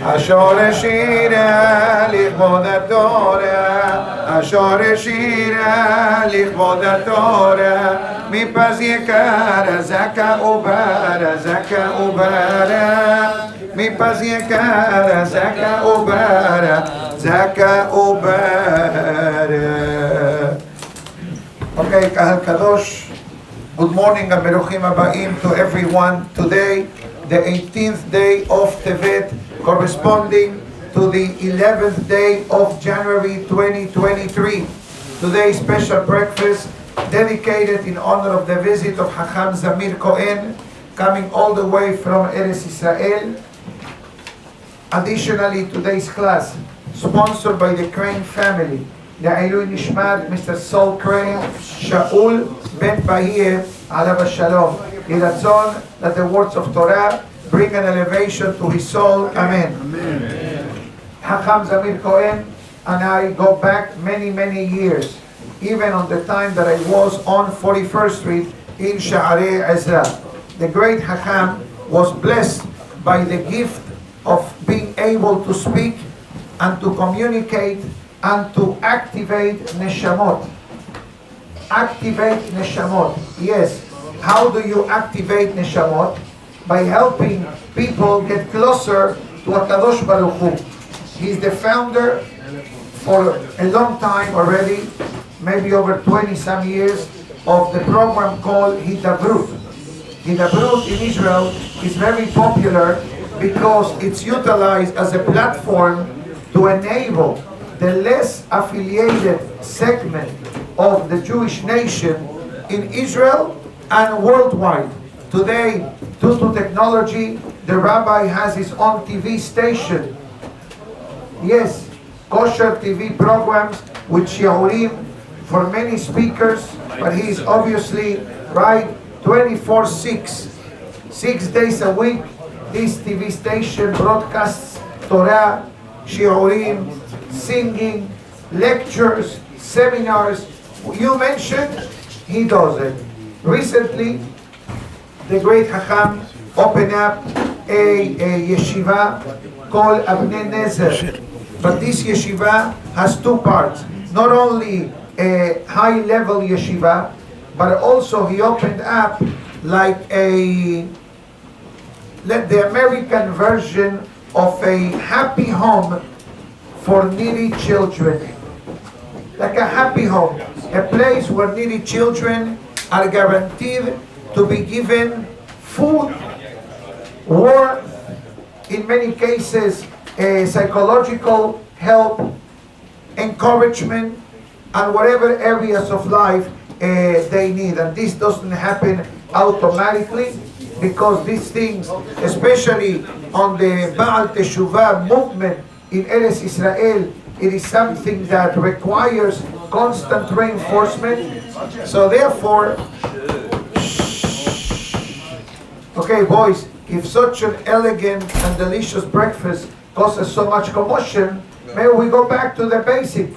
השורשירה לכבוד התורה, השורשירה לכבוד התורה, מפז יקרה זכה וברה, זכה וברה, מפז יקרה זכה וברה, זכה וברה. Okay, Kahal Kadosh, good morning and Beruchim Aba'im to everyone. Today, the 18th day of Tevet, corresponding to the 11th day of January 2023. Today's special breakfast dedicated in honor of the visit of Hacham Zamir Cohen, coming all the way from Eretz Israel. Additionally, today's class, sponsored by the Crane family, לעילוי נשמת Mr. Saul Crane, Shaul Ben Bahir, Alav Shalom. יהי רצון that the words of Torah bring an elevation to his soul. Amen. Hacham Zamir Cohen and I go back many years, even on the time that I was on 41st Street in Sha'arei Ezra. The great Hacham was blessed by the gift of being able to speak and to communicate and to activate neshamot. Activate neshamot. Yes. How do you activate neshamot? By helping people get closer to HaKadosh Baruch Hu. He's the founder for a long time already, maybe over 20 some years, of the program called Hidabroot. Hidabroot in Israel is very popular because it's utilized as a platform to enable the less affiliated segment of the Jewish nation in Israel and worldwide. Today, due to technology, the rabbi has his own TV station. Yes, kosher TV programs with shiurim for many speakers, but he is obviously right 24/6. 6 days a week, this TV station broadcasts Torah, shiurim, singing, lectures, seminars. You mentioned, he does it. Recently, the great Hacham opened up a yeshiva called Avnei Nezer. But this yeshiva has two parts. Not only a high-level yeshiva, but also he opened up like the American version of a happy home for needy children. Like a happy home, a place where needy children are guaranteed to be given food, warmth, in many cases psychological help, encouragement, and whatever areas of life they need. And this doesn't happen automatically, because these things, especially on the Baal Teshuvah movement in Eretz Israel, it is something that requires constant reinforcement. So therefore, okay boys, if such an elegant and delicious breakfast causes so much commotion, maybe we go back to the basic.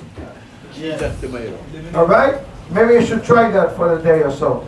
All right? Maybe you should try that for a day or so.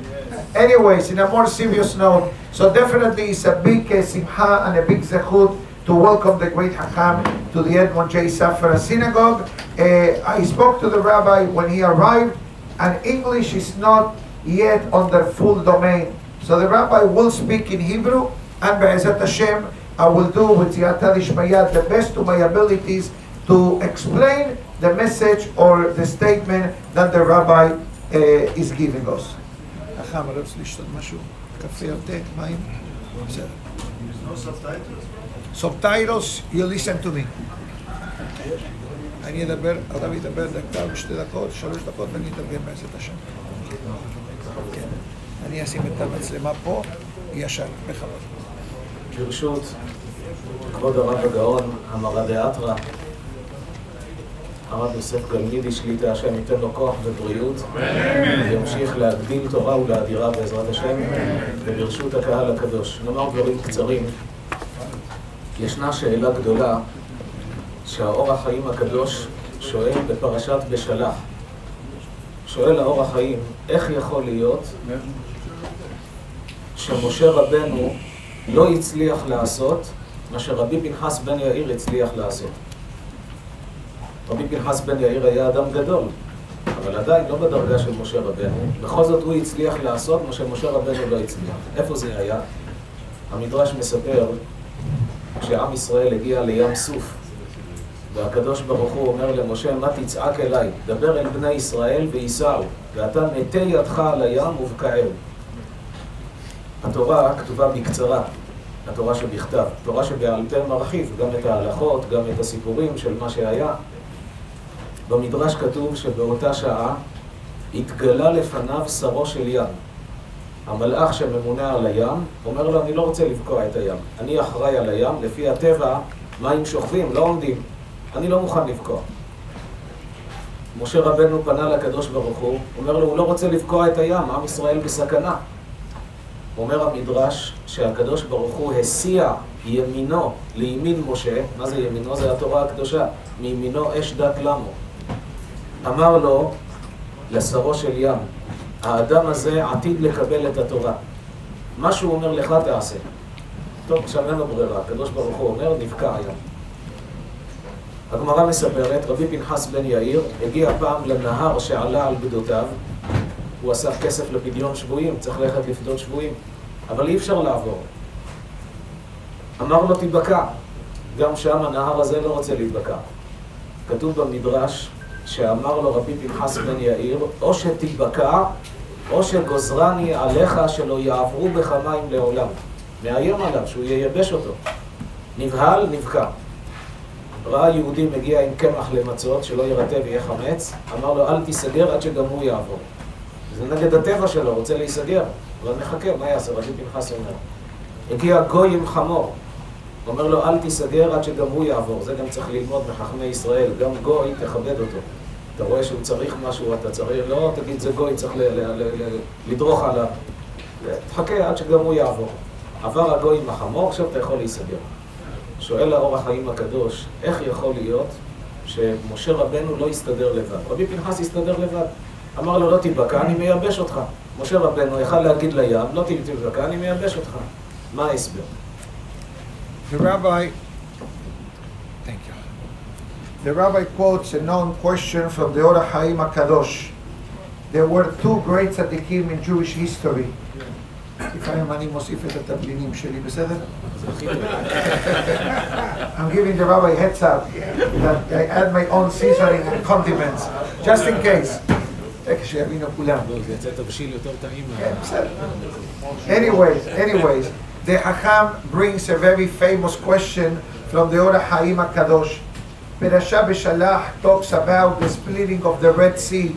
Anyways, in a more serious note, so definitely it's a big simcha and a big zechut to welcome the great Hacham to the Edmond J. Safra Synagogue. I spoke to the rabbi when he arrived, and English is not yet on their full domain. So the rabbi will speak in Hebrew, and Be'ezat Hashem, I will do with Ziyata Dishmayat the best to my abilities to explain the message or the statement that the rabbi is giving us. Hacham, אני רוצה לשתות משהו, קפה או תה, מים? בסדר. No subtitles? Subtitles, you listen to me. אני אדבר, הרב ידבר דקה ושתי דקות, 3 דקות, ואני אתרגם בעזרת השם. אני אשים את המצלמה פה, ישר, בכבוד. ברשות כבוד הרב הגאון, המרא דאתרא, הרב יוסף גלמידי, שליטה השם ייתן לו כוח ובריאות, וימשיך להגדיל תורה ולהדירה בעזרת השם, וברשות הקהל הקדוש. נאמר דברים קצרים. ישנה שאלה גדולה שהאור החיים הקדוש שואל בפרשת בשלח. שואל האור החיים, איך יכול להיות שמשה רבנו לא הצליח לעשות מה שרבי פנחס בן יאיר הצליח לעשות. רבי פנחס בן יאיר היה אדם גדול, אבל עדיין לא בדרגה של משה רבנו. בכל זאת הוא הצליח לעשות מה שמשה רבנו לא הצליח. איפה זה היה? המדרש מספר כשעם ישראל הגיע לים סוף, והקדוש ברוך הוא אומר למשה, מה תצעק אליי? דבר אל בני ישראל וייסעו, ואתה נטה ידך על הים ובקעהו. התורה כתובה בקצרה, התורה שבכתב. התורה שבעל פה מרחיב גם את ההלכות, גם את הסיפורים של מה שהיה. במדרש כתוב שבאותה שעה התגלה לפניו שרו של ים. המלאך שממונה על הים אומר לו, אני לא רוצה לבקוע את הים. אני אחראי על הים, לפי הטבע, מים שוכבים, לא עומדים. אני לא מוכן לבקוע. משה רבנו פנה לקדוש ברוך הוא, אומר לו, הוא לא רוצה לבקוע את הים, עם ישראל בסכנה. אומר המדרש שהקדוש ברוך הוא הסיע ימינו לימין משה, מה זה ימינו? זה התורה הקדושה, מימינו אש דת למו. אמר לו, לשרו של ים, האדם הזה עתיד לקבל את התורה. מה שהוא אומר לך תעשה. טוב, עכשיו אין לו ברירה, הקדוש ברוך הוא אומר, נבקע הים. הגמרא מספרת, רבי פנחס בן יאיר הגיע פעם לנהר שעלה על גדותיו, הוא אסף כסף לפדיון שבויים, צריך ללכת לפדות שבויים, אבל אי אפשר לעבור. אמר לו תיבקע, גם שם הנהר הזה לא רוצה להתבקע. כתוב במדרש שאמר לו רבי פנחס בן יאיר, או שתיבקע, או שגוזרני עליך שלא יעברו בך מים לעולם. מאיים עליו שהוא ייבש אותו. נבהל, נבקע. ראה יהודי מגיע עם קמח למצות, שלא ירטה ויהיה חמץ, אמר לו אל תיסגר עד שגם הוא יעבור. זה נגד הטבע שלו, רוצה להיסגר. אבל נחכה, מה יעשה? רבי פנחס אומר. הגיע גוי עם חמור, אומר לו אל תיסגר עד שגם הוא יעבור. זה גם צריך ללמוד מחכמי ישראל, גם גוי תכבד אותו. אתה רואה שהוא צריך משהו, אתה צריך, לא תגיד זה גוי, צריך לדרוך עליו. תחכה עד שגם הוא יעבור. עבר הגוי עם החמור, עכשיו אתה יכול להיסגר. שואל האור החיים הקדוש, איך יכול להיות שמשה רבנו לא יסתדר לבד? רבי פנחס יסתדר לבד. אמר לו, לא תיבקע, אני מייבש אותך. משה רבנו יכל להגיד לים, לא תיבקע, אני מייבש אותך. מה ההסבר? The rabbi quotes a known question from the Or HaChaim HaKadosh. There were two great tzaddikim in Jewish history. לפעמים אני מוסיף את התבלינים שלי, בסדר? I'm giving the rabbi heads up that I add my own seasoning and condiments, just in case. כשיבינו כולם. זה יצא תבשיל יותר טעים. Anyways, the Hacham brings a very famous question from the Or HaChaim HaKadosh. Perasha Beshalach talks about the splitting of the Red Sea.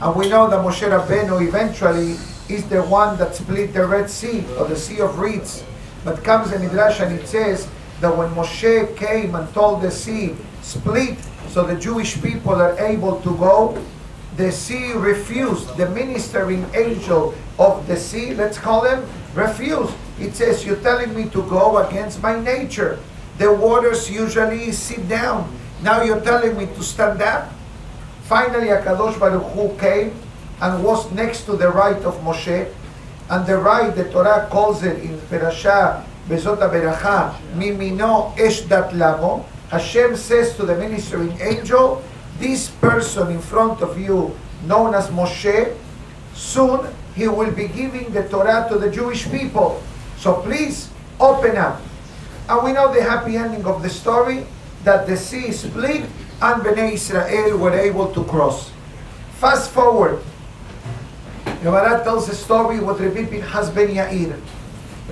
And we know that Moshe Rabbeinu eventually is the one that split the Red Sea, or the Sea of Reeds. But comes the Midrash and it says that when Moshe came and told the sea, split, so the Jewish people are able to go, the sea refused. The ministering angel of the sea, let's call him, refused. It says, you're telling me to go against my nature. The waters usually sit down. Now you're telling me to stand up? Finally, HaKadosh Baruch Hu came and was next to the right of Moshe. And the right, the Torah calls it in Perashah, Bezot HaBeracha, Mimino Esh Dat Lamo. Hashem says to the ministering angel, this person in front of you, known as Moshe, soon he will be giving the Torah to the Jewish people. So please, open up. And we know the happy ending of the story, that the sea split and Bnei Israel were able to cross. Fast forward. Gemara tells a story with Rabbi Pinchas ben Yair.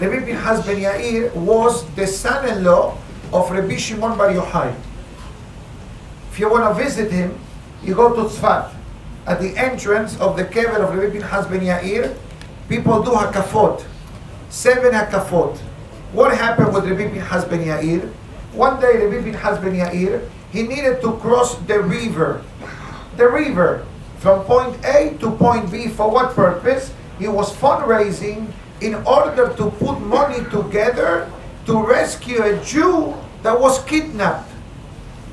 Rabbi Pinchas ben Yair was the son-in-law of Rabbi Shimon Bar Yochai. If you want to visit him, you go to Tzfat. At the entrance of the kever of Rabbi Pinchas ben Yair, people do hakafot. 7 hakafot. What happened with Rabbi Pinchas ben Yair? One day Rabbi Pinchas ben Yair, he needed to cross the river. The river. From point A to point B. For what purpose? He was fundraising in order to put money together to rescue a Jew that was kidnapped.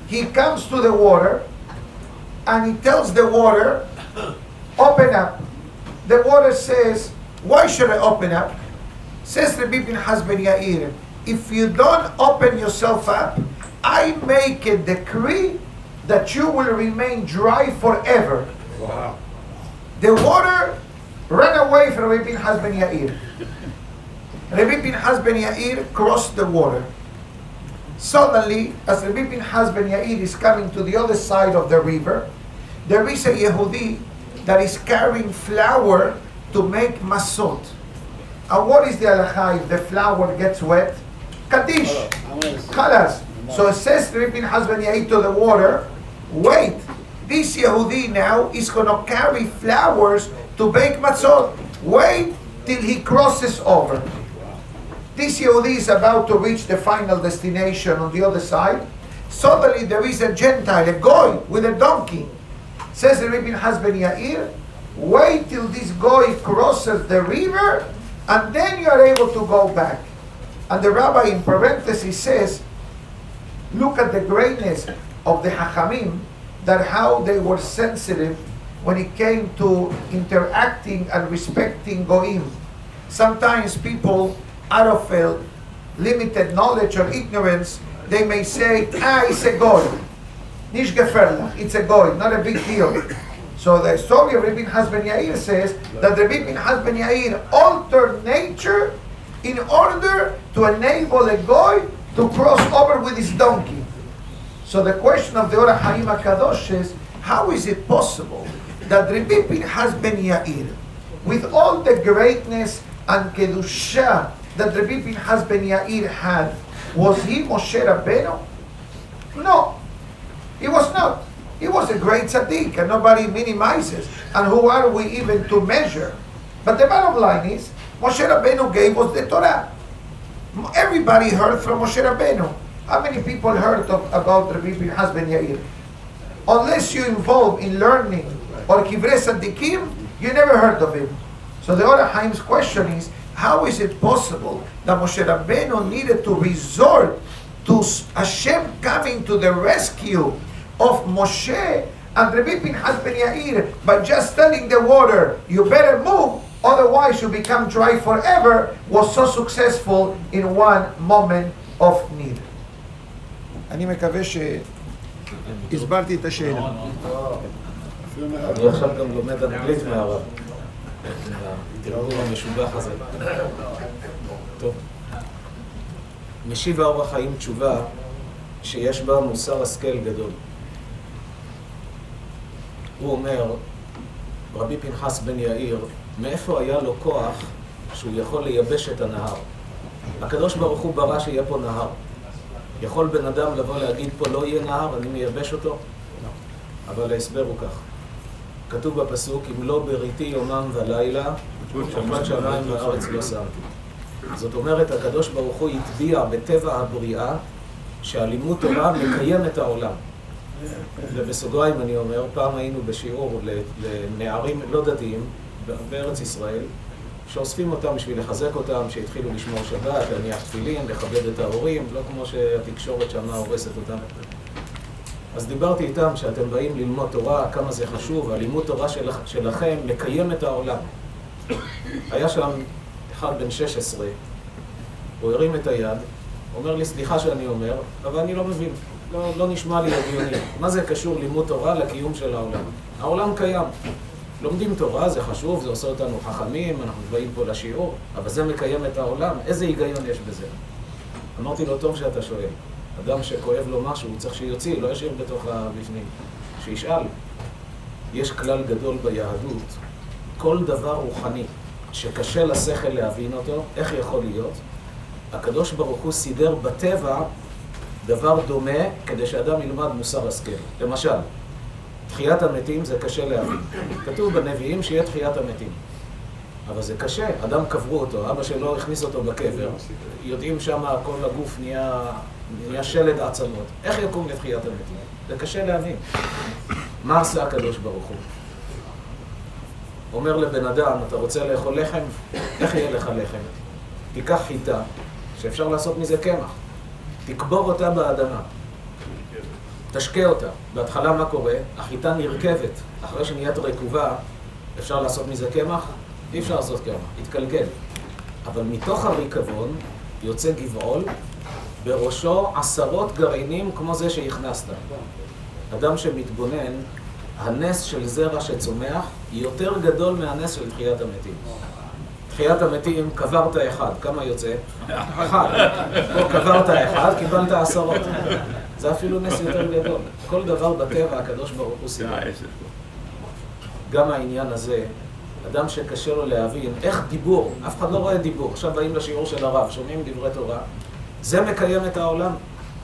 He comes to the water and he tells the water, open up. The water says, why should I open up? Says Rabbi Pinchas ben Yair, if you don't open yourself up, I make a decree that you will remain dry forever. Wow. The water ran away from Rabbi Pinchas ben Yair. Rabbi Pinchas ben Yair crossed the water. Suddenly, as Rabbi Pinchas ben Yair is coming to the other side of the river, there is a Yehudi that is carrying flour to make masot. And what is the halakha if the flour gets wet? Kaddish. Khalas. So it says Rabbi Pinchas ben Yair to the water, wait, this Yehudi now is going to carry flowers to bake matzot. Wait till he crosses over. This Yehudi is about to reach the final destination on the other side. Suddenly there is a Gentile, a goy with a donkey. Says the Rabbi Pinchas ben Yair, wait till this goy crosses the river and then you are able to go back. And the rabbi in parentheses says, look at the greatness of the Hachamim, that how they were sensitive when it came to interacting and respecting goyim. Sometimes people, out of limited knowledge or ignorance, they may say, it's a goy. Nish gefährlich, it's a goy, not a big deal. So the story of Rabbi Pinchas ben Yair says that Rabbi Pinchas ben Yair altered nature in order to enable a goy to cross over with his donkey. So the question of the Ora Haim HaKadosh is, how is it possible that Rabbi Pinchas ben Yair, with all the greatness and kedusha that Rabbi Pinchas ben Yair had, was he Moshe Rabbeinu? No, he was not. He was a great tzaddik, and nobody minimizes. And who are we even to measure? But the bottom line is, Moshe Rabbeinu gave us the Torah. Everybody heard from Moshe Rabbeinu. How many people heard about Rabbi Pinchas ben Yair? Unless you involve in learning or kivrei tzaddikim, you never heard of him. So the Ora Haim's question is, how is it possible that Moshe Rabbeinu needed to resort to Hashem coming to the rescue of Moshe and Rabbi Pinchas ben Yair by just telling the water, you better move, otherwise you become dry forever, was so successful in one moment of need. אני מקווה שהסברתי את השאלה. אני עכשיו גם לומד אנגלית מהרב. התרגום המשובח הזה. טוב. משיב האור החיים תשובה שיש בה מוסר השכל גדול. הוא אומר, רבי פנחס בן יאיר, מאיפה היה לו כוח שהוא יכול לייבש את הנהר? הקדוש ברוך הוא ברא שיהיה פה נהר. יכול בן אדם לבוא להגיד פה לא יהיה נהר, אני מייבש אותו? אבל ההסבר הוא כך. כתוב בפסוק, אם לא בריתי יומם ולילה, שבת שמיים וארץ לא שמתי. זאת אומרת, הקדוש ברוך הוא הטביע בטבע הבריאה שהלימוד תורה מקיים את העולם. ובסוגריים אני אומר, פעם היינו בשיעור לנערים לא דתיים בארץ ישראל, שאוספים אותם בשביל לחזק אותם, שהתחילו לשמור שבת, להניח תפילין, לכבד את ההורים, לא כמו שהתקשורת שמה הורסת אותם. אז דיברתי איתם שאתם באים ללמוד תורה, כמה זה חשוב, הלימוד תורה שלכם מקיים את העולם. היה שם אחד בן 16, הוא הרים את היד, אומר לי, סליחה שאני אומר, אבל אני לא מבין, לא נשמע לי הגיוני. מה זה קשור לימוד תורה לקיום של העולם? העולם קיים. לומדים תורה, זה חשוב, זה עושה אותנו חכמים, אנחנו באים פה לשיעור, אבל זה מקיים את העולם, איזה היגיון יש בזה? אמרתי לו, טוב שאתה שואל. אדם שכואב לו משהו, הוא צריך שיוציא, לא ישאיר בתוך הבפנים. שישאל. יש כלל גדול ביהדות, כל דבר רוחני שקשה לשכל להבין אותו, איך יכול להיות? הקדוש ברוך הוא סידר בטבע דבר דומה כדי שאדם ילמד מוסר השכל. למשל, תחיית המתים זה קשה להבין. כתוב בנביאים שיהיה תחיית המתים. אבל זה קשה, אדם קברו אותו, אבא שלו הכניס אותו בקבר, יודעים שמה כל הגוף נהיה שלד עצמות. איך יקום לתחיית המתים? זה קשה להבין. מה עשה הקדוש ברוך הוא? אומר לבן אדם, אתה רוצה לאכול לחם? איך יהיה לך לחם? תיקח חיטה, שאפשר לעשות מזה קמח. תקבור אותה באדמה. תשקה אותה. בהתחלה מה קורה? החיטה נרכבת. אחרי שנהיית רקובה, אפשר לעשות מזה קמח? אי אפשר לעשות קמח. יתקלקל. אבל מתוך הריקבון יוצא גבעול, בראשו 10 גרעינים כמו זה שהכנסת. אדם שמתבונן, הנס של זרע שצומח יותר גדול מהנס של תחיית המתים. תחיית המתים, קברת 1, כמה יוצא? 1. פה קברת 1, קיבלת 10. זה אפילו נס יותר גדול. כל דבר בטבע, הקדוש ברוך הוא סיבה. גם העניין הזה, אדם שקשה לו להבין, איך דיבור, אף אחד לא רואה דיבור, עכשיו באים לשיעור של הרב, שומעים דברי תורה, זה מקיים את העולם,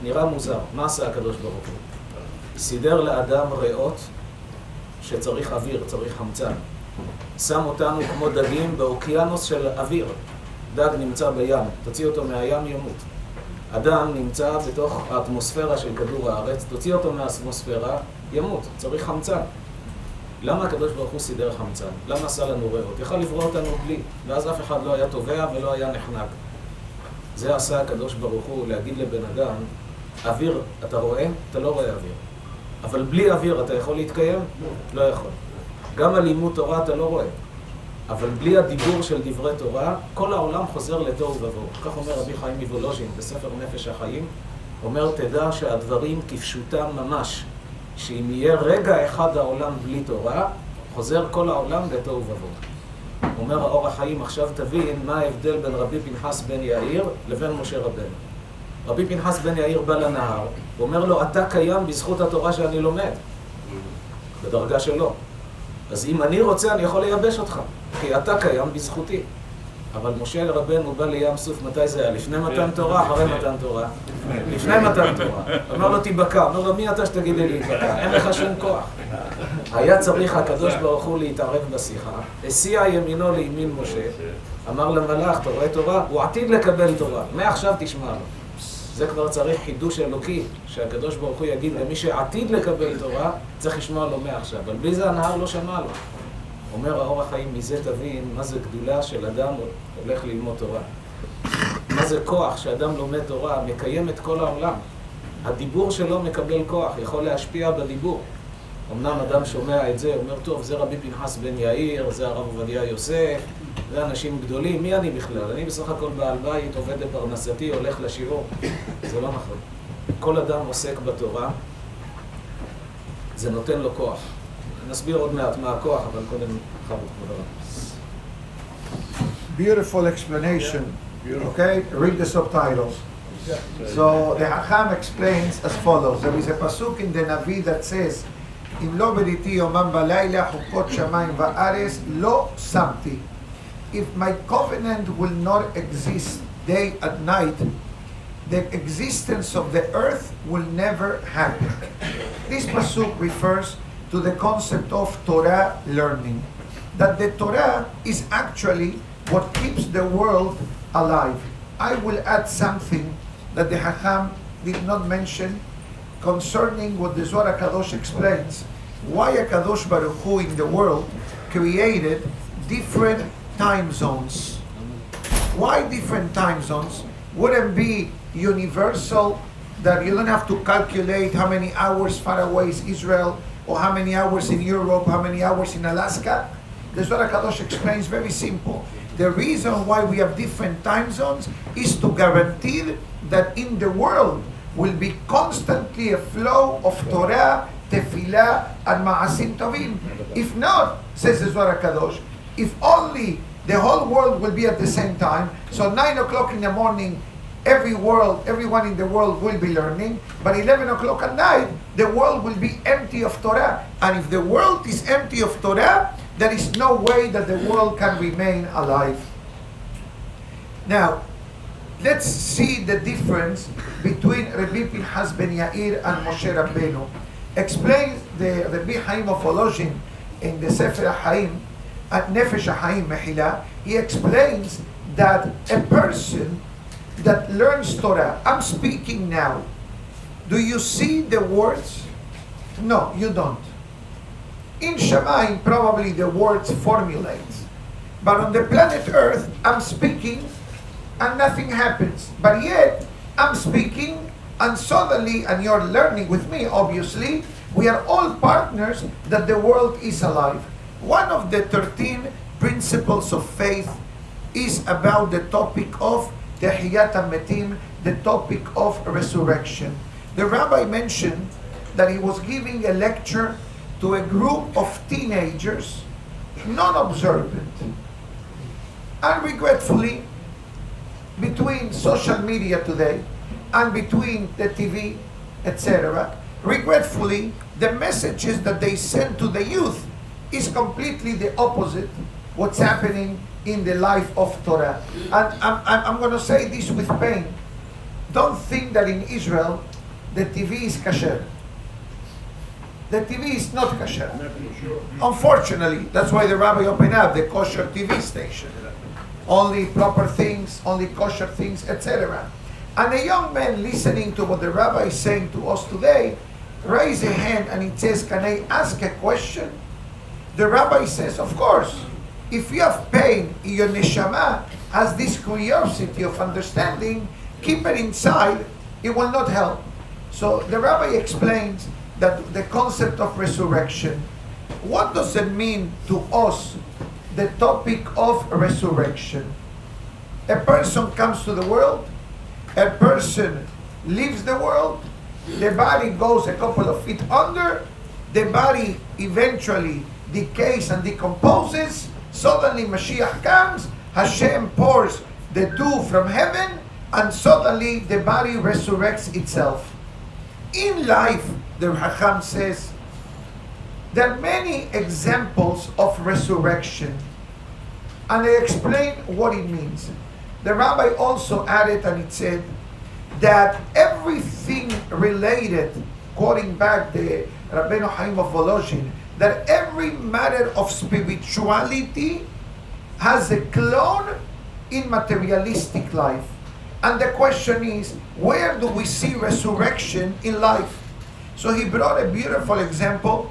נראה מוזר. מה עשה הקדוש ברוך הוא? סידר לאדם ריאות שצריך אוויר, צריך חמצן. שם אותנו כמו דגים באוקיינוס של אוויר. דג נמצא בים, תוציא אותו מהים ימות. אדם נמצא בתוך האטמוספירה של כדור הארץ, תוציא אותו מהאטמוספירה, ימות, צריך חמצן. למה הקדוש ברוך הוא סידר חמצן? למה עשה לנו ריאות? יכל לברוא אותנו בלי, ואז אף אחד לא היה טובע ולא היה נחנק. זה עשה הקדוש ברוך הוא להגיד לבן אדם, אוויר, אתה רואה? אתה לא רואה אוויר. אבל בלי אוויר אתה יכול להתקיים? לא יכול. גם על לימוד תורה אתה לא רואה. אבל בלי הדיבור של דברי תורה, כל העולם חוזר לתוהו ובוהו. כך אומר רבי חיים מוולוז'ין בספר נפש החיים, אומר, תדע שהדברים כפשוטם ממש, שאם יהיה רגע אחד העולם בלי תורה, חוזר כל העולם לתוהו ובוהו. אומר האור החיים, עכשיו תבין מה ההבדל בין רבי פנחס בן יאיר לבין משה רבנו. רבי פנחס בן יאיר בא לנהר, הוא אומר לו, אתה קיים בזכות התורה שאני לומד. בדרגה שלו. אז אם אני רוצה, אני יכול לייבש אותך, כי אתה קיים בזכותי. אבל משה רבנו בא לים סוף, מתי זה היה? לפני מתן תורה, אחרי מתן תורה? לפני מתן תורה. אומר לו, תיבקע. אומר לו, מי אתה שתגיד לי להתבקע? אין לך שום כוח. היה צריך הקדוש ברוך הוא להתערב בשיחה. הסיע ימינו לימין משה. אמר למלאך, אתה רואה תורה? הוא עתיד לקבל תורה. מעכשיו תשמע לו. זה כבר צריך חידוש אלוקי, שהקדוש ברוך הוא יגיד למי שעתיד לקבל תורה, צריך לשמוע לו מעכשיו. אבל בלי זה הנהר לא שמע לו. אומר האור החיים, מזה תבין מה זה גדולה של אדם הולך ללמוד תורה. מה זה כוח שאדם לומד תורה, מקיים את כל העולם. הדיבור שלו מקבל כוח, יכול להשפיע בדיבור. אמנם אדם שומע את זה, אומר, טוב, זה רבי פנחס בן יאיר, זה הרב עובדיה יוסף, זה אנשים גדולים, מי אני בכלל? אני בסך הכל בעל בית, עובד בפרנסתי, הולך לשיעור. זה לא נכון. כל אדם עוסק בתורה, זה נותן לו כוח. נסביר עוד מעט מה הכוח, אבל קודם חבוד כבוד הרב. Beautiful explanation. Okay, read the subtitles. So the Hacham explains as follows. There is a pasuk in the Navi that says, אם לא בריתי יומם בלילה חוקות שמיים וארץ לא שמתי. If my covenant will not exist day and night, the existence of the earth will never happen. This pasuk refers to the concept of Torah learning. That the Torah is actually what keeps the world alive. I will add something that the Hacham did not mention concerning what the Zohar Kadosh explains, why Kadosh Baruch Hu in the world created different time zones. Why different time zones? Wouldn't be universal, that you don't have to calculate how many hours far away is Israel, or how many hours in Europe, how many hours in Alaska. The Zohar Kadosh explains very simple. The reason why we have different time zones is to guarantee that in the world will be constantly a flow of Torah, Tefillah, and Ma'asim Tovim. If not, says the Zohar Kadosh, if only the whole world will be at the same time, so 9 o'clock in the morning, everyone in the world will be learning, but 11 o'clock at night, the world will be empty of Torah. And if the world is empty of Torah, there is no way that the world can remain alive. Now, let's see the difference between Rabbi Pinchas ben Yair and Moshe Rabbeinu. Explains the Rabbi Chaim of Volozhin in the Safra Chaim, at Nefesh HaChaim Mechila. He explains that a person that learns Torah, I'm speaking now, do you see the words? No, you don't. In Shamayim, probably the words formulate. But on the planet Earth, I'm speaking and nothing happens. But yet, I'm speaking and suddenly, and you're learning with me, obviously, we are all partners that the world is alive. One of the 13 principles of faith is about the topic of Tehiyat HaMetim, the topic of resurrection. The rabbi mentioned that he was giving a lecture to a group of teenagers, non-observant. And regretfully, between social media today and between the TV, etc., regretfully, the messages that they send to the youth is completely the opposite what's happening in the life of Torah. And I'm going to say this with pain. Don't think that in Israel the TV is kasher. The TV is not kasher. Unfortunately, that's why the rabbi opened up the kosher TV station. Only proper things, only kosher things, etc. And a young man listening to what the rabbi is saying to us today raised a hand and he says, "Can I ask a question?" The rabbi says, "Of course. If you have pain, your neshama has this curiosity of understanding, keep it inside, it will not help." So the rabbi explains that the concept of resurrection, what does it mean to us, the topic of resurrection? A person comes to the world, a person leaves the world, the body goes a couple of feet under, the body eventually decays and decomposes, suddenly Mashiach comes, Hashem pours the dew from heaven, and suddenly the body resurrects itself. In life, the Hacham says, there are many examples of resurrection, and they explain what it means. The rabbi also added, and it said, that everything related, quoting back the Rabino Chaim of Volozhin, that every matter of spirituality has a clone in materialistic life. And the question is, where do we see resurrection in life? So he brought a beautiful example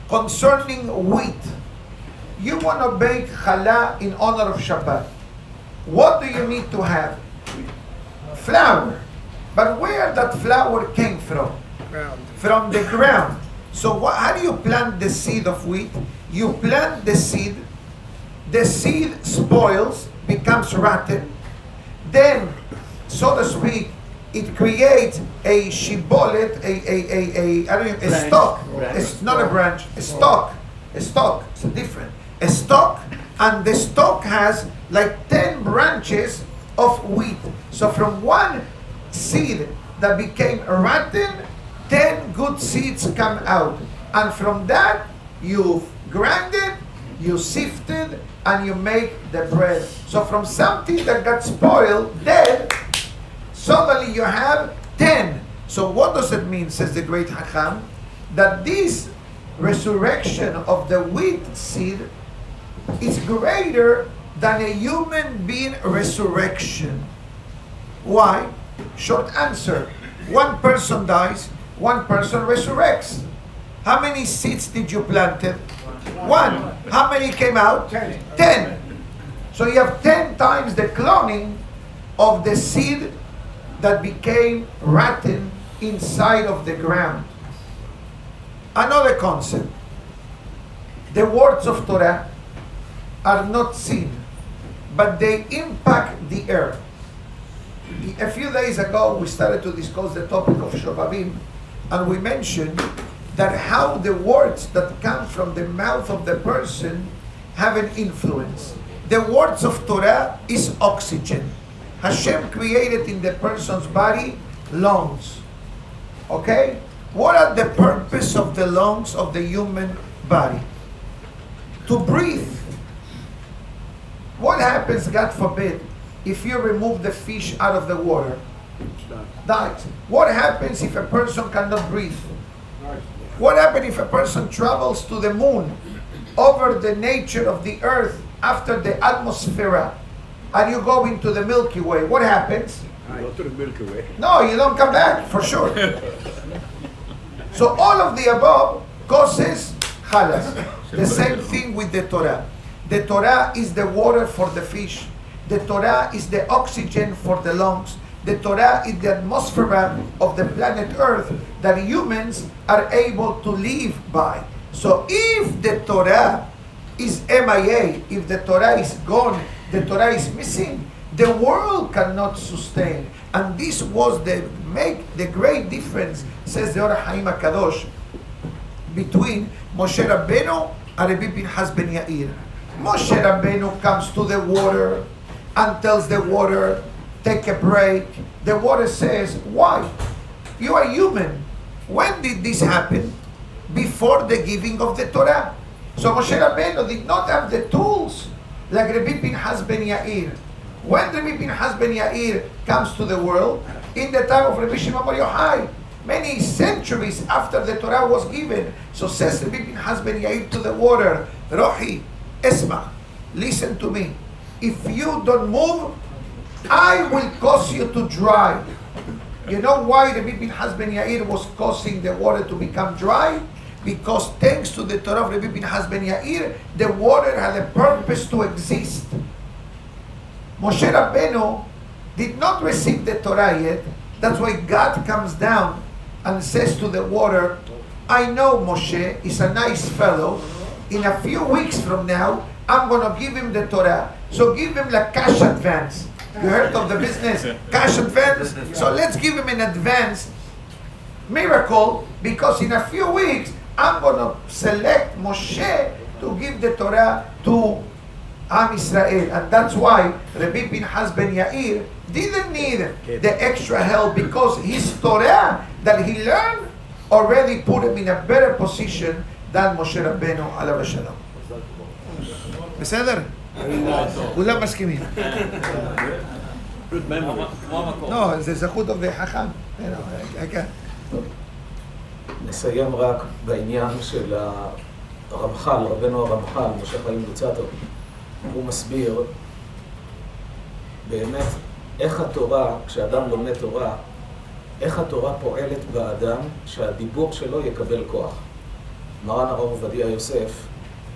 concerning wheat. You want to bake challah in honor of Shabbat. What do you need to have? Flour. But where that flour came from? From the ground. So how do you plant the seed of wheat? You plant the seed spoils, becomes rotten, then, so to speak, it creates a shibolet, a stalk. It's not a branch, a stalk. It's different. A stalk, and the stalk has like 10 branches of wheat. So from one seed that became rotten, 10 good seeds come out. And from that, you grind it, you sift it, and you make the bread. So from something that got spoiled, dead, suddenly you have 10. So what does it mean, says the great Hacham? That this resurrection of the wheat seed is greater than a human being resurrection. Why? Short answer. One person dies, one person resurrects. How many seeds did you plant? One. How many came out? 10. So you have 10 times the cloning of the seed that became rotten inside of the ground. Another concept. The words of Torah are not seen, but they impact the earth. A few days ago, we started to discuss the topic of Shobabim, and we mentioned that how the words that come from the mouth of the person have an influence. The words of Torah is oxygen. Hashem created in the person's body lungs. Okay? What are the purpose of the lungs of the human body? To breathe. What happens, God forbid, if you remove the fish out of the water? Dies. What happens if a person cannot breathe? What happens if a person travels to the moon over the nature of the earth after the atmosphere and you go into the Milky Way? What happens? Go to the Milky Way. No, you don't come back, for sure. So all of the above causes halas. The same thing with the Torah. The Torah is the water for the fish. The Torah is the oxygen for the lungs. The Torah is the atmosphere of the planet Earth that humans are able to live by. So if the Torah is MIA, if the Torah is gone, the Torah is missing, the world cannot sustain. And this was the great difference, says the Or HaChaim HaKadosh, between Moshe Rabbeinu and Rabbi Pinchas ben Yair. Moshe Rabbeinu comes to the water and tells the water, take a break. The water says, why? You are human. When did this happen? Before the giving of the Torah. So Moshe Rabbeinu did not have the tools like Rabbi Pinchas ben Yair. When Rabbi Pinchas ben Yair comes to the world, in the time of Rabbi Shimon Bar Yochai, many centuries after the Torah was given, so says Rabbi Pinchas ben Yair to the water, Rohi, Esma, listen to me. If you don't move, I will cause you to dry. You know why Rabbi Pinchas ben Yair was causing the water to become dry? Because thanks to the Torah of Rabbi Pinchas ben Yair, the water had a purpose to exist. Moshe Rabbeinu did not receive the Torah yet. That's why God comes down and says to the water, I know Moshe is a nice fellow. In a few weeks from now, I'm going to give him the Torah. So give him like cash advance. You heard of the business? Cash advance? So let's give him an advance miracle, because in a few weeks, I'm going to select Moshe to give the Torah to Am Israel. And that's why Rabbi Pinchas ben Yair didn't need the extra help, because his Torah that he learned already put him in a better position than Moshe Rabbeinu עליו השלום. בסדר? כולם מסכימים. לא, זה זכות עובדי חכם. נסיים רק בעניין של הרמח"ל, רבנו הרמח"ל, משה חיים לוצאטו. הוא מסביר באמת איך התורה, כשאדם לומד תורה, איך התורה פועלת באדם שהדיבור שלו יקבל כוח. מרן הרב עובדיה יוסף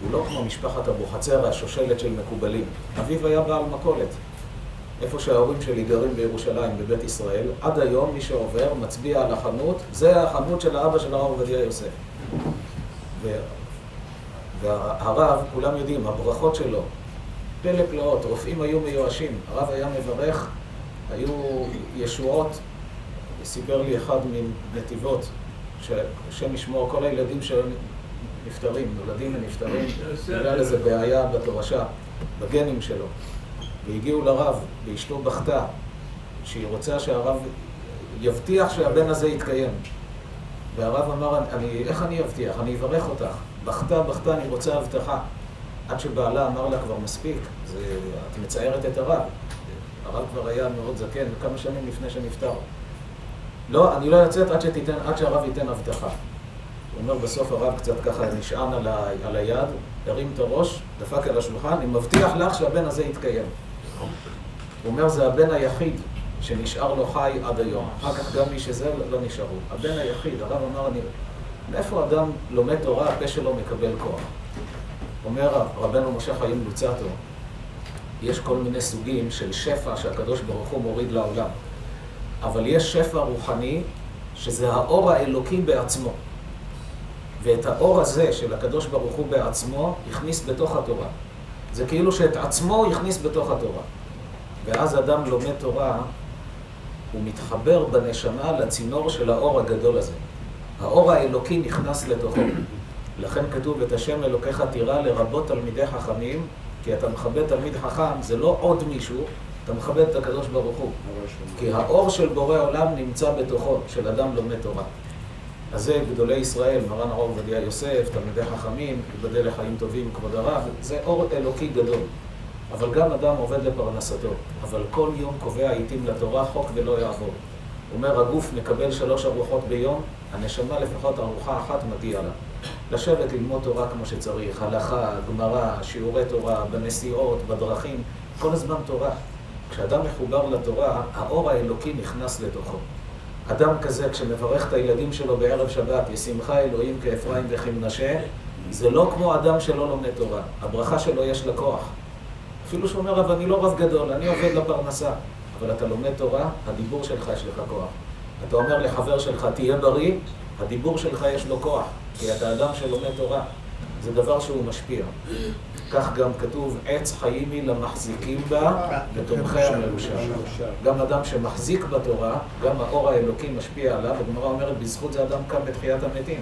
הוא לא כמו משפחת אבוחצירא, השושלת של מקובלים. אביו היה בעל מכולת. איפה שההורים שלי גרים בירושלים, בבית ישראל, עד היום מי שעובר מצביע על החנות, זה החנות של האבא של הרב עובדיה יוסף. והרב, כולם יודעים, הברכות שלו, פלא פלאות, רופאים היו מיואשים, הרב היה מברך, היו ישועות. סיפר לי אחד מנתיבות, שהשם ישמור כל הילדים שנפטרים, נולדים ונפטרים, בגלל איזה בעיה בתורשה, בגנים שלו. והגיעו לרב, ואשתו בכתה, שהיא רוצה שהרב יבטיח שהבן הזה יתקיים. והרב אמר, איך אני אבטיח? אני אברך אותך. בכתה, אני רוצה הבטחה. עד שבעלה אמר לה כבר מספיק, את מציירת את הרב. הרב כבר היה מאוד זקן, כמה שנים לפני שנפטר. לא, אני לא יוצאת עד שהרב ייתן הבטחה. הוא אומר, בסוף הרב קצת ככה נשען על היד, הרים את הראש, דפק על השולחן, אני מבטיח לך שהבן הזה יתקיים. הוא אומר, זה הבן היחיד שנשאר לו חי עד היום. אחר כך גם מי שזה לא נשארו. הבן היחיד, הרב אמר, מאיפה אדם לומד תורה, הפה שלו מקבל כוח. אומר רבנו משה חיים לוצאטו, יש כל מיני סוגים של שפע שהקדוש ברוך הוא מוריד לעולם. אבל יש שפע רוחני שזה האור האלוקי בעצמו. ואת האור הזה של הקדוש ברוך הוא בעצמו הכניס בתוך התורה. זה כאילו שאת עצמו הכניס בתוך התורה. ואז אדם לומד תורה, הוא מתחבר בנשמה לצינור של האור הגדול הזה. האור האלוקי נכנס לתוכו. לכן כתוב את השם אלוקיך תירא לרבות תלמידי חכמים, כי אתה מכבד תלמיד חכם, זה לא עוד מישהו, אתה מכבד את הקדוש ברוך הוא. כי האור של בורא עולם נמצא בתוכו, של אדם לומד תורה. אז זה גדולי ישראל, מרן הרב עובדיה יוסף, תלמידי חכמים, ייבדל לחיים טובים, כבוד הרב, זה אור אלוקי גדול. אבל גם אדם עובד לפרנסתו. אבל כל יום קובע עיתים לתורה חוק ולא יעבור. אומר, הגוף מקבל 3 ארוחות ביום, הנשמה לפחות ארוחה אחת מגיעה לה. לשבת ללמוד תורה כמו שצריך, הלכה, גמרא, שיעורי תורה, בנסיעות, בדרכים, כל הזמן תורה. כשאדם מחובר לתורה, האור האלוקי נכנס לתוכו. אדם כזה, כשמברך את הילדים שלו בערב שבת, ישמחה אלוהים כאפרים וכמנשה, זה לא כמו אדם שלא לומד תורה. הברכה שלו יש לה כוח. אפילו שהוא אומר, אבל אני לא רב גדול, אני עובד לפרנסה. אבל אתה לומד תורה, הדיבור שלך יש לך כוח. אתה אומר לחבר שלך, תהיה בריא, הדיבור שלך יש לו כוח. כי אתה אדם שלומד תורה. זה דבר שהוא משפיע. כך גם כתוב, עץ חיים היא למחזיקים בה ותומכי המרושע. גם אדם שמחזיק בתורה, גם האור האלוקי משפיע עליו, הגמרא אומרת, בזכות זה אדם קם בתחיית המתים,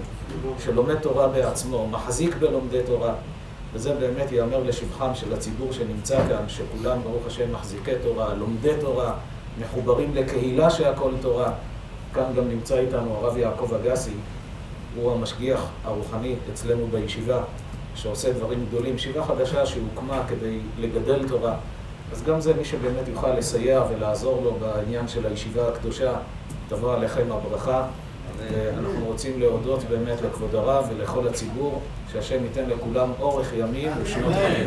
שלומד תורה בעצמו, מחזיק בלומדי תורה. וזה באמת ייאמר לשבחם של הציבור שנמצא כאן, שכולם ברוך השם מחזיקי תורה, לומדי תורה, מחוברים לקהילה שהכל תורה. כאן גם נמצא איתנו הרב יעקב אגסי, הוא המשגיח הרוחני אצלנו בישיבה, שעושה דברים גדולים, ישיבה חדשה שהוקמה כדי לגדל תורה. אז גם זה מי שבאמת יוכל לסייע ולעזור לו בעניין של הישיבה הקדושה, תבוא עליכם הברכה. ואנחנו רוצים להודות באמת לכבוד הרב ולכל הציבור, שהשם ייתן לכולם אורך ימים ושנות חיים.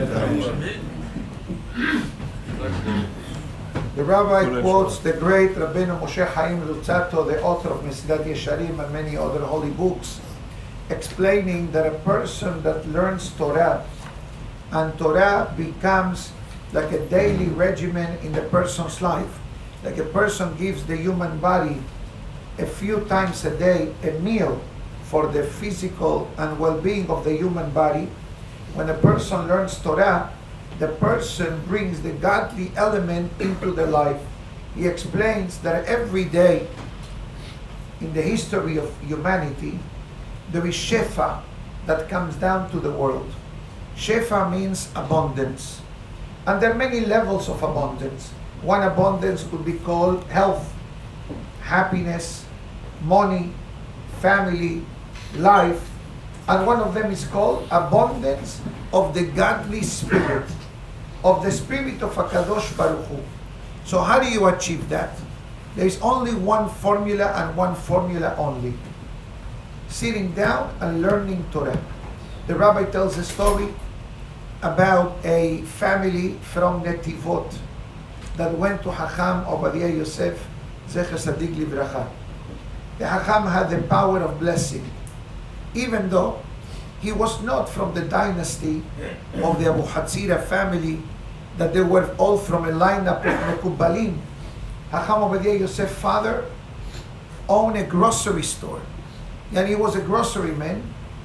The rabbi quotes the great Rabino Moshe Chaim Luzzatto, the author of Mesilat Yesharim and many other holy books, explaining that a person that learns Torah, and Torah becomes like a daily regimen in the person's life, like a person gives the human body a few times a day a meal for the physical and well-being of the human body. When a person learns Torah, the person brings the godly element into their life. He explains that every day in the history of humanity, there is Shefa that comes down to the world. Shefa means abundance. And there are many levels of abundance. One abundance could be called health, happiness, money, family, life. And one of them is called abundance of the godly spirit, of the spirit of HaKadosh Baruch Hu. So how do you achieve that? There is only one formula and one formula only. Sitting down and learning Torah. The rabbi tells a story about a family from Netivot that went to Hacham Obadiah Yosef, Zecher Tzadik Livracha. The Hacham had the power of blessing, even though he was not from the dynasty of the Abu Hatzira family, that they were all from a lineup of Mekubalim. Hacham Obadiah Yosef's father owned a grocery store, and he was a grocery man,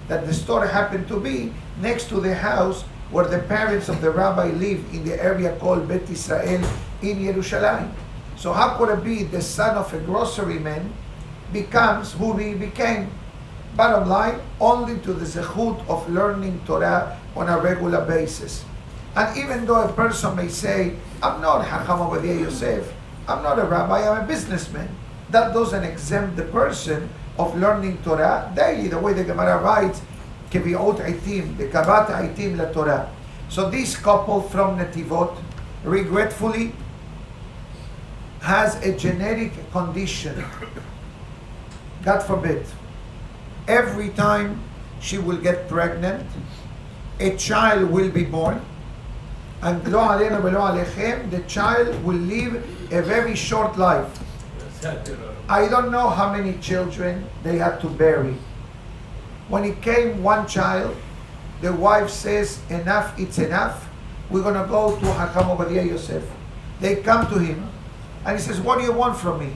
that the store happened to be next to the house where the parents of the rabbi lived in the area called Bet Israel in Yerushalayim. So how could it be the son of a grocery man becomes who he became? Bottom line, only to the zechut of learning Torah on a regular basis. And even though a person may say, I'm not Hacham Obadiah Yosef, I'm not a rabbi, I'm a businessman, that doesn't exempt the person of learning Torah daily, the way the Gemara writes, Keviot Aitim, the Kavat Aitim la Torah. So this couple from Netivot, regretfully, has a genetic condition. God forbid. Every time she will get pregnant, a child will be born, and lo aleinu velo alechem, the child will live a very short life. I don't know how many children they had to bury. When it came one child, the wife says, enough, it's enough. We're going to go to Hacham Obadiah Yosef. They come to him, and he says, what do you want from me?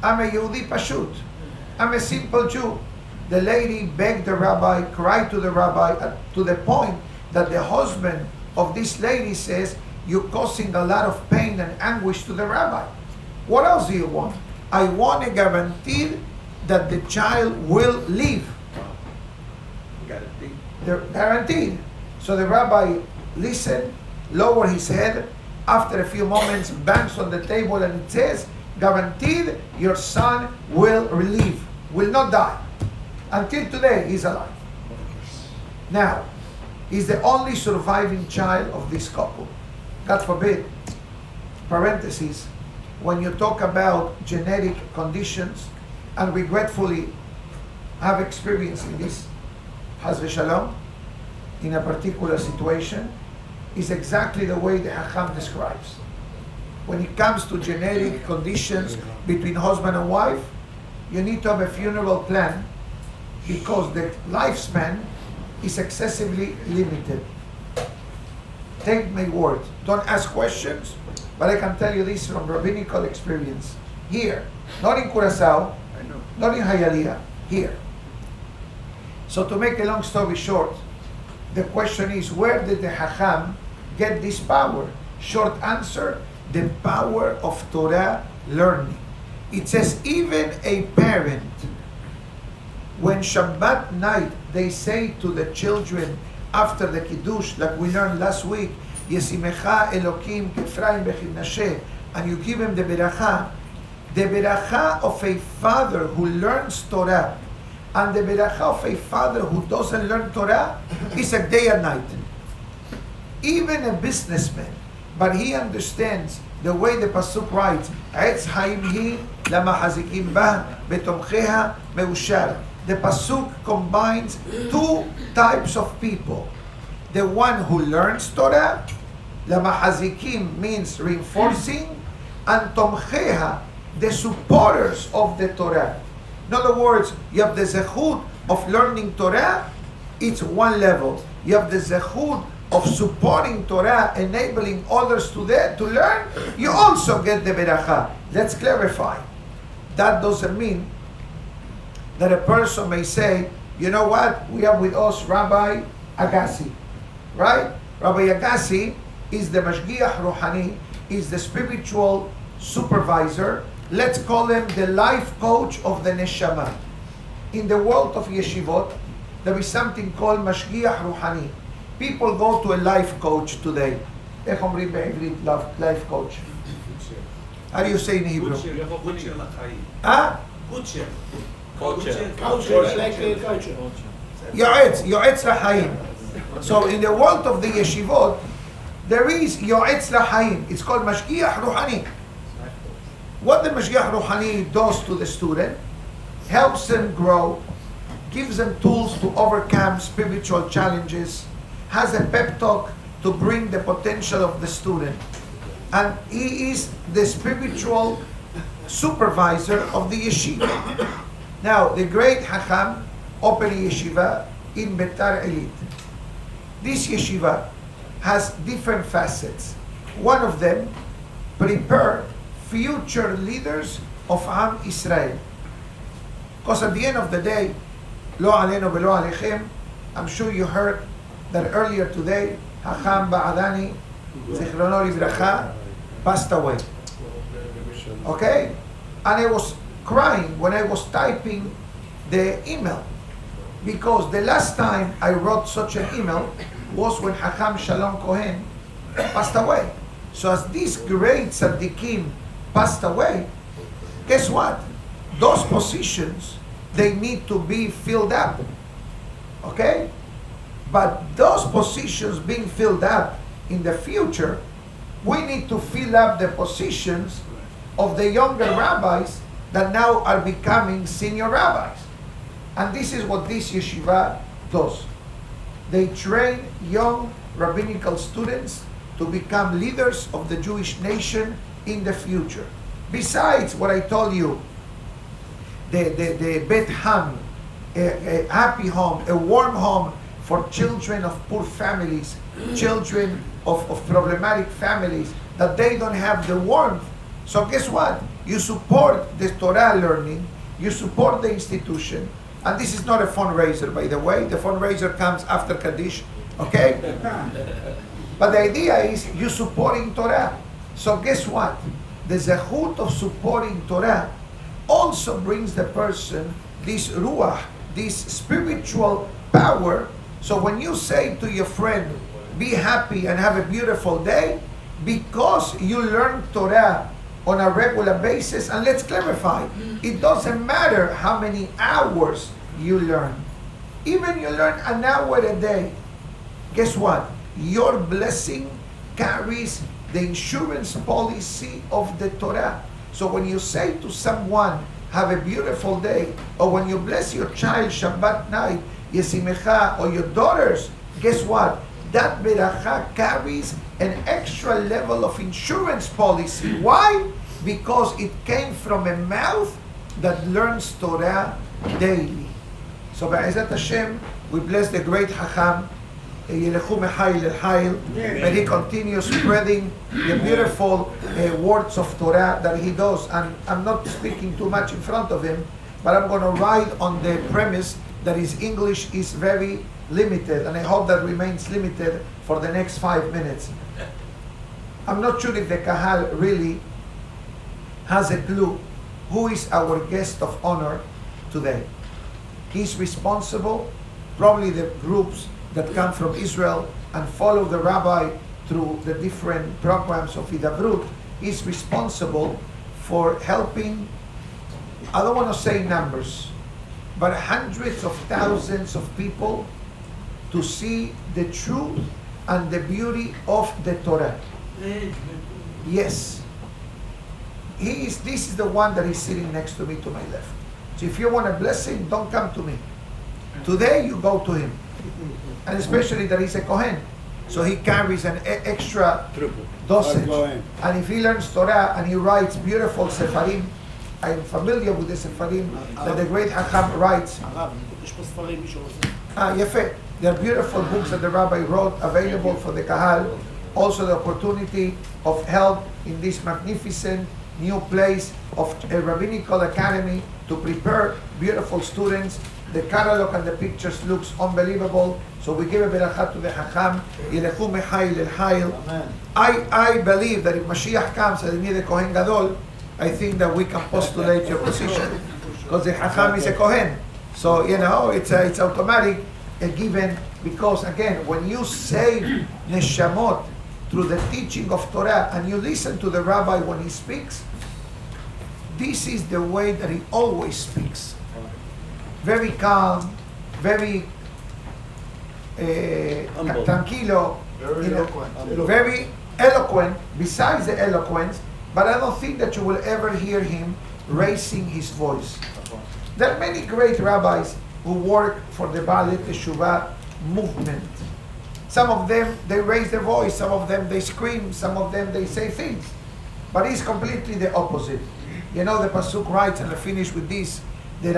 I'm a Yehudi Pashut. I'm a simple Jew. The lady begged the rabbi, cried to the rabbi, to the point that the husband of this lady says, you're causing a lot of pain and anguish to the rabbi. What else do you want? I want a guarantee that the child will live. They're guaranteed. So the rabbi listened, lowered his head, after a few moments bangs on the table, and it says, guaranteed your son will live, will not die. Until today, he's alive. Now, he's the only surviving child of this couple. God forbid, parentheses, when you talk about genetic conditions, and regretfully have experience in this, Haz v'shalom, in a particular situation, is exactly the way the Hacham describes. When it comes to genetic conditions between husband and wife, you need to have a funeral plan, because the lifespan is excessively limited. Take my word. Don't ask questions, but I can tell you this from rabbinical experience. Here, not in Curaçao, not in Hialeah, here. So to make a long story short, The question is, where did the Hacham get this power? Short answer, the power of Torah learning. It says even a parent, when Shabbat night they say to the children after the Kiddush, like we learned last week, Yesimecha Elokim Kefraim Bechinashe, and you give him the beracha of a father who learns Torah and the beracha of a father who doesn't learn Torah is like day and night. Even a businessman, but he understands the way the pasuk writes, "Etz haim hi lamahazikim ba betomcheha meushar." The pasuk combines two types of people: the one who learns Torah, lamahazikim means reinforcing, and tomcheha, the supporters of the Torah. In other words, you have the zechut of learning Torah, it's one level. You have the zechut of supporting Torah, enabling others to learn, you also get the beracha. Let's clarify. That doesn't mean that a person may say, you know what, we have with us Rabbi Agassi, right? Rabbi Agassi is the Mashgiach Ruhani, is the spiritual supervisor. Let's call him the life coach of the neshama. In the world of yeshivot, there is something called Mashgiach Ruhani. People go to a life coach today. איך אומרים בעברית life coach? How do you say in Hebrew? יועץ לחיים. So in the world of the yeshivot, there is יועץ לחיים. It's called Mashgiach Ruhani. What the Mashgiach Ruhani does to the student, helps them grow, gives them tools to overcome spiritual challenges, has a pep talk to bring the potential of the student. And he is the spiritual supervisor of the yeshiva. Now, the great Hacham opened a yeshiva in Beitar Elite. This yeshiva has different facets. One of them, prepare future leaders of Am Israel. Because at the end of the day, lo alenu velo alechem, I'm sure you heard that earlier today, Hacham Ba'adani, Zichrono Livracha, passed away. Okay? And I was crying when I was typing the email. Because the last time I wrote such an email was when Hacham Shalom Cohen passed away. So as these great tzaddikim passed away, guess what? Those positions, they need to be filled up. Okay? But those positions being filled up in the future, we need to fill up the positions of the younger rabbis that now are becoming senior rabbis. And this is what this yeshiva does. They train young rabbinical students to become leaders of the Jewish nation in the future. Besides what I told you, the Bet Ham, a happy home, a warm home for children of poor families, children of problematic families, that they don't have the warmth. So guess what? You support the Torah learning, you support the institution, and this is not a fundraiser, by the way. The fundraiser comes after Kaddish, okay? But the idea is you supporting Torah. So guess what? The zechut of supporting Torah also brings the person this ruach, this spiritual power. So when you say to your friend, be happy and have a beautiful day, because you learn Torah on a regular basis, and let's clarify, it doesn't matter how many hours you learn. Even you learn an hour a day, guess what? Your blessing carries the insurance policy of the Torah. So when you say to someone, have a beautiful day, or when you bless your child Shabbat night, Yesimecha, or your daughters, guess what? That beracha carries an extra level of insurance policy. Why? Because it came from a mouth that learns Torah daily. So Be'ezat Hashem, we bless the great Hacham, Yelechu Mehail El Hail, and he continues spreading the beautiful words of Torah that he does. And I'm not speaking too much in front of him, but I'm going to ride on the premise that his English is very limited, and I hope that remains limited for the next 5 minutes. I'm not sure if the Kahal really has a clue who is our guest of honor today. He's responsible, probably the groups that come from Israel and follow the rabbi through the different programs of Hidabroot, is responsible for helping, I don't want to say numbers, but hundreds of thousands of people to see the truth and the beauty of the Torah. Yes. This is the one that is sitting next to me to my left. So if you want a blessing, don't come to me. Today you go to him. And especially that he's a Kohen. So he carries an extra dosage. And if he learns Torah and he writes beautiful Sefarim, I'm familiar with the Sefarim that the great Hacham writes. Yefe. There are beautiful books that the rabbi wrote available for the Kahal. Also the opportunity of help in this magnificent new place of a rabbinical academy to prepare beautiful students. The catalog and the pictures looks unbelievable. So we give a beracha to the Hacham. Yilechu mehail el hail. I believe that if Mashiach comes and we need a Kohen Gadol, I think that we can postulate your position. Because the Hacham is a Kohen. So, it's automatic, a given, because again, when you save neshamot through the teaching of Torah and you listen to the rabbi when he speaks, this is the way that he always speaks. Very calm, very tranquilo, very eloquent, besides the eloquence, but I don't think that you will ever hear him raising his voice. There are many great rabbis who work for the Baalei Teshuvah movement. Some of them, they raise their voice, some of them they scream, some of them they say things. But it's completely the opposite. The Pasuk writes, and I finish with this, the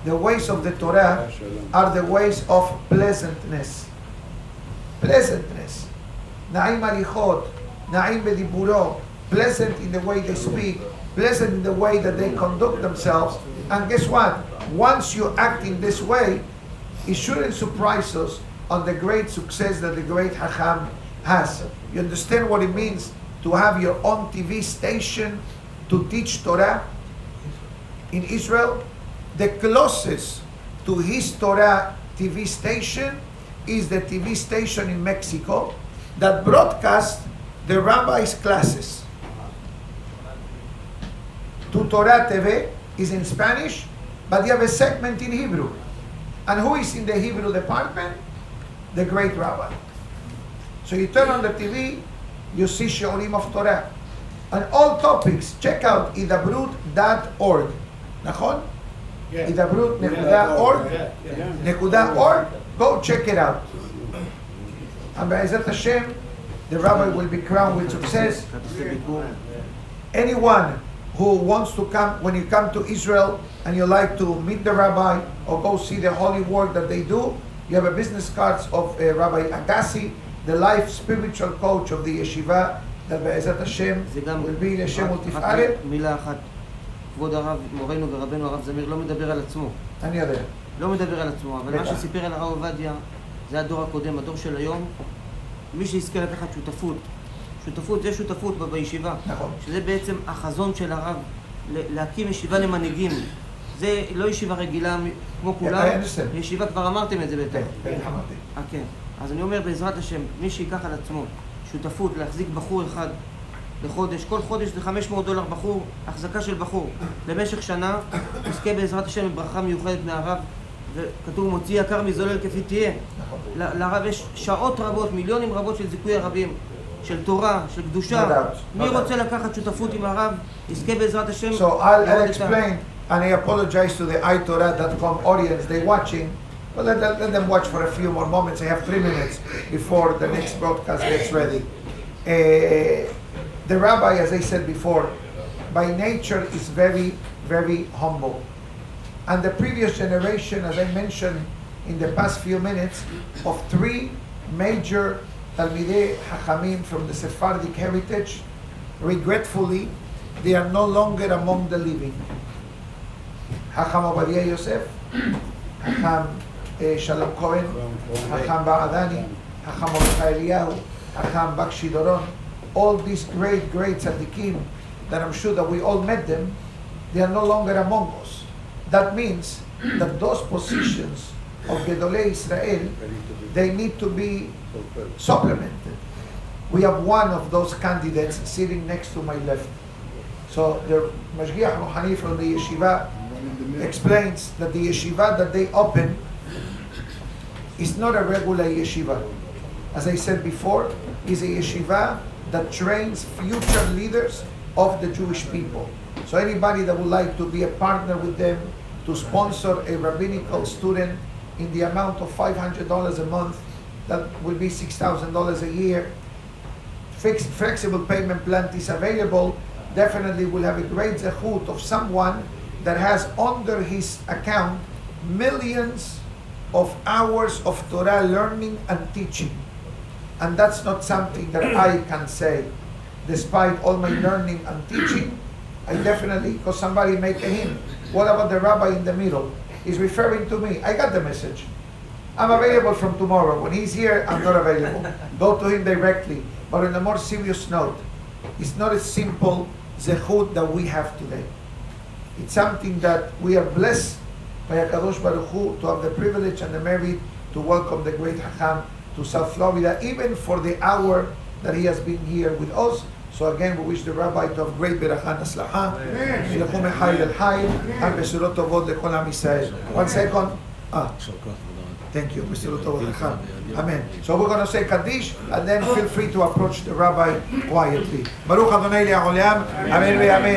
ways of the Torah are the ways of pleasantness. Pleasantness. Na'im alichot, na'im bediburo, pleasant in the way they speak, pleasant in the way that they conduct themselves. And guess what? Once you act in this way, it shouldn't surprise us on the great success that the great Hacham has. You understand what it means to have your own TV station to teach Torah in Israel? The closest to his Torah TV station is the TV station in Mexico that broadcasts the rabbis' classes. Tu Torah TV is in Spanish, but you have a segment in Hebrew. And who is in the Hebrew department? The great rabbi. So you turn on the TV, you see Shiurim of Torah. And all topics, check out hidabroot.org. Nachon? Yeah. Hidabroot.org. Go check it out. And Be'ezat Hashem, the rabbi will be crowned with success. Anyone who wants to come, when you come to Israel and you like to meet the rabbi or go see the holy work that they do, you have a business cards of Rabbi Agassi, the life spiritual coach of the yeshiva, that Be'ezat Hashem will be Hashem Ultif'aret. מילה אחת, כבוד הרב, מורנו ורבנו הרב זמיר לא מדבר על עצמו. אני יודע. לא מדבר על עצמו, אבל מה שסיפר על הרב עובדיה, זה הדור הקודם, הדור של היום. מי שיזכה לקחת שותפות, זה שותפות בישיבה. נכון. שזה בעצם החזון של הרב, להקים ישיבה למנהיגים. זה לא ישיבה רגילה כמו כולם, ישיבה, כבר אמרתם את זה בטח. כן. אז אני אומר בעזרת השם, מי שיקח על עצמו שותפות להחזיק בחור אחד בחודש, כל חודש זה $500 בחור, החזקה של בחור. במשך שנה, נזכה בעזרת השם בברכה מיוחדת מהרב, וכתוב מוציא יקר מזולל כפי תהיה. לרב יש שעות רבות, מיליונים רבות של זיכוי הרבים, של תורה, של קדושה. מי רוצה לקחת שותפות עם הרב, נזכה בעזרת השם. So I'll explain, and I apologize to the iTorah.com audience, they watching. Well, let them watch for a few more moments. I have 3 minutes before the next broadcast gets ready. The rabbi, as I said before, by nature is very, very humble. And the previous generation, as I mentioned in the past few minutes, of 3 major Talmidei Hachamim from the Sephardic heritage, regretfully, they are no longer among the living. Hacham Obadiah Yosef, Hacham Shalom Cohen, Hacham Ba'adani, Hacham Mordechai Eliyahu, Hacham Bakshi Doron, all these great tzaddikim that I'm sure that we all met them, they are no longer among us. That means that those positions of Gedolei Israel, they need to be supplemented. We have one of those candidates sitting next to my left. So the Mashgiach Ruhani from the yeshiva explains that the yeshiva that they open is not a regular yeshiva. As I said before, is a yeshiva that trains future leaders of the Jewish people. So anybody that would like to be a partner with them, to sponsor a rabbinical student in the amount of $500 a month, that will be $6,000 a year. Fixed flexible payment plan is available. Definitely will have a great zechut of someone that has under his account millions of hours of Torah learning and teaching. And that's not something that I can say. Despite all my learning and teaching, I definitely, because somebody made a hymn, what about the rabbi in the middle? He's referring to me. I got the message. I'm available from tomorrow. When he's here, I'm not available. Go to him directly. But on a more serious note, it's not a simple zechut that we have today. It's something that we are blessed by HaKadosh Baruch Hu to have the privilege and the merit to welcome the great Hacham to South Florida, even for the hour that he has been here with us. So again, we wish the rabbi to have great beracha and aslaha. Shilachum echayil el hayil, and besurot tovot lekol am Yisrael. 1 second. Thank you. Besurot tovot Hacham. Amen. So we're going to say Kaddish, and then feel free to approach the rabbi quietly. Baruch Adonai Le'olam. Amen ve'amen.